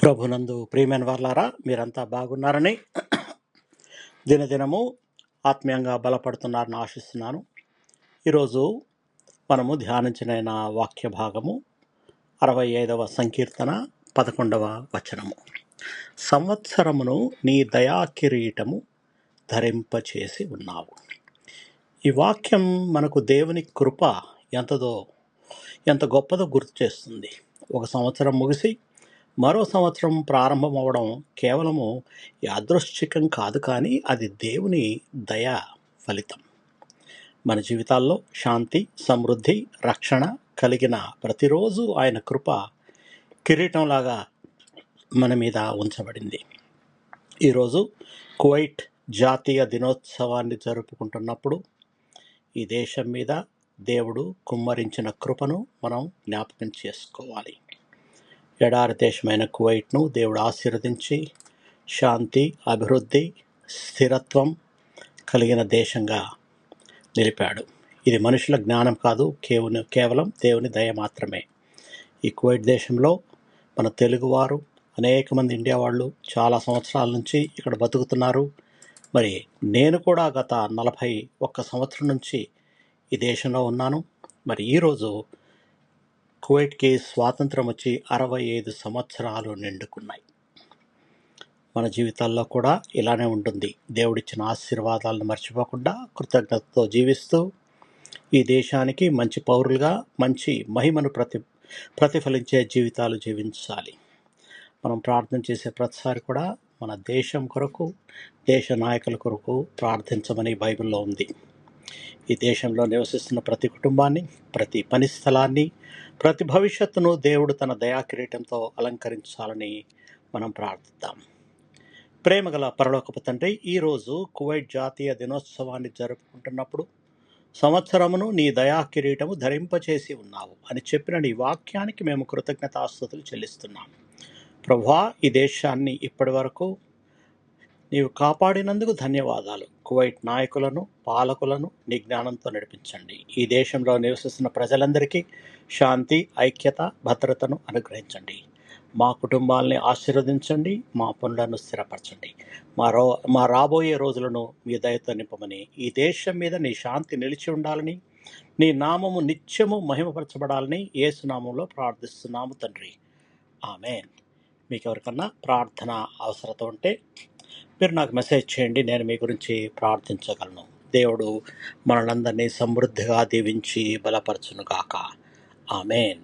ప్రభునందు ప్రియమైన వారలారా, మీరంతా బాగున్నారని, దినదినము ఆత్మీయంగా బలపడుతున్నారని ఆశిస్తున్నాను. ఈరోజు మనము ధ్యానించిన వాక్య భాగము 65వ సంకీర్తన 11వ వచనము. సంవత్సరమును నీ దయా కిరీటము ధరింపచేసి ఉన్నావు. ఈ వాక్యం మనకు దేవుని కృప ఎంత గొప్పదో గుర్తు చేస్తుంది. ఒక సంవత్సరం ముగిసి మరో సంవత్సరం ప్రారంభం అవడం కేవలము యాదృశ్చికం కాదు, కానీ అది దేవుని దయ ఫలితం. మన జీవితాల్లో శాంతి, సమృద్ధి, రక్షణ కలిగిన ప్రతిరోజు ఆయన కృప కిరీటంలాగా మన మీద ఉంచబడింది. ఈరోజు కువైట్ జాతీయ దినోత్సవాన్ని జరుపుకుంటున్నప్పుడు ఈ దేశం మీద దేవుడు కుమ్మరించిన కృపను మనం జ్ఞాపకం చేసుకోవాలి. ఎడారి దేశమైన కువైట్ను దేవుడు ఆశీర్వదించి శాంతి, అభివృద్ధి, స్థిరత్వం కలిగిన దేశంగా నిలిపాడు. ఇది మనుషుల జ్ఞానం కాదు, కేవలం దేవుని దయ మాత్రమే. ఈ కువైట్ దేశంలో మన తెలుగువారు, అనేక మంది ఇండియా వాళ్ళు చాలా సంవత్సరాల నుంచి ఇక్కడ బతుకుతున్నారు. మరి నేను కూడా గత 41 సంవత్సరం నుంచి ఈ దేశంలో ఉన్నాను. మరి ఈరోజు కువైట్కి స్వాతంత్రం వచ్చి 65 సంవత్సరాలు నిండుకున్నాయి. మన జీవితాల్లో కూడా ఇలానే ఉంటుంది. దేవుడిచ్చిన ఆశీర్వాదాలను మర్చిపోకుండా కృతజ్ఞతతో జీవిస్తూ ఈ దేశానికి మంచి పౌరులుగా మంచి మహిమను ప్రతిఫలించే జీవితాలు జీవించాలి. మనం ప్రార్థన చేసే ప్రతిసారి కూడా మన దేశం కొరకు, దేశ నాయకుల కొరకు ప్రార్థించమని బైబిల్లో ఉంది. ఈ దేశంలో నివసిస్తున్న ప్రతి కుటుంబాన్ని, ప్రతి పని స్థలాన్ని, ప్రతి భవిష్యత్తును దేవుడు తన దయా కిరీటంతో అలంకరించాలని మనం ప్రార్థిద్దాం. ప్రేమగల పరలోకపు తండ్రి, ఈరోజు కువైట్ జాతీయ దినోత్సవాన్ని జరుపుకుంటున్నప్పుడు సంవత్సరమును నీ దయా కిరీటము ధరింపచేసి ఉన్నావు అని చెప్పిన నీ వాక్యానికి మేము కృతజ్ఞతాస్తుతులు చెల్లిస్తున్నాం. ప్రభువా, ఈ దేశాన్ని ఇప్పటి వరకు నీవు కాపాడినందుకు ధన్యవాదాలు. కువైట్ నాయకులను, పాలకులను నీ జ్ఞానంతో నడిపించండి. ఈ దేశంలో నివసిస్తున్న ప్రజలందరికీ శాంతి, ఐక్యత, భద్రతను అనుగ్రహించండి. మా కుటుంబాలని ఆశీర్వదించండి, మా పనులను స్థిరపరచండి. మా రాబోయే రోజులను మీ దయతో నింపమని, ఈ దేశం మీద నీ శాంతి నిలిచి ఉండాలని, నీ నామము నిత్యము మహిమపరచబడాలని యేసు నామంలో ప్రార్థిస్తున్నాము తండ్రి. ఆమేన్. మీకు ఎవరికన్నా ప్రార్థన అవసరత ఉంటే మీరు నాకు మెసేజ్ చేయండి, నేను మీ గురించి ప్రార్థించగలను. దేవుడు మనలందరినీ సమృద్ధిగా దీవించి బలపరచునుగాక. ఆమేన్.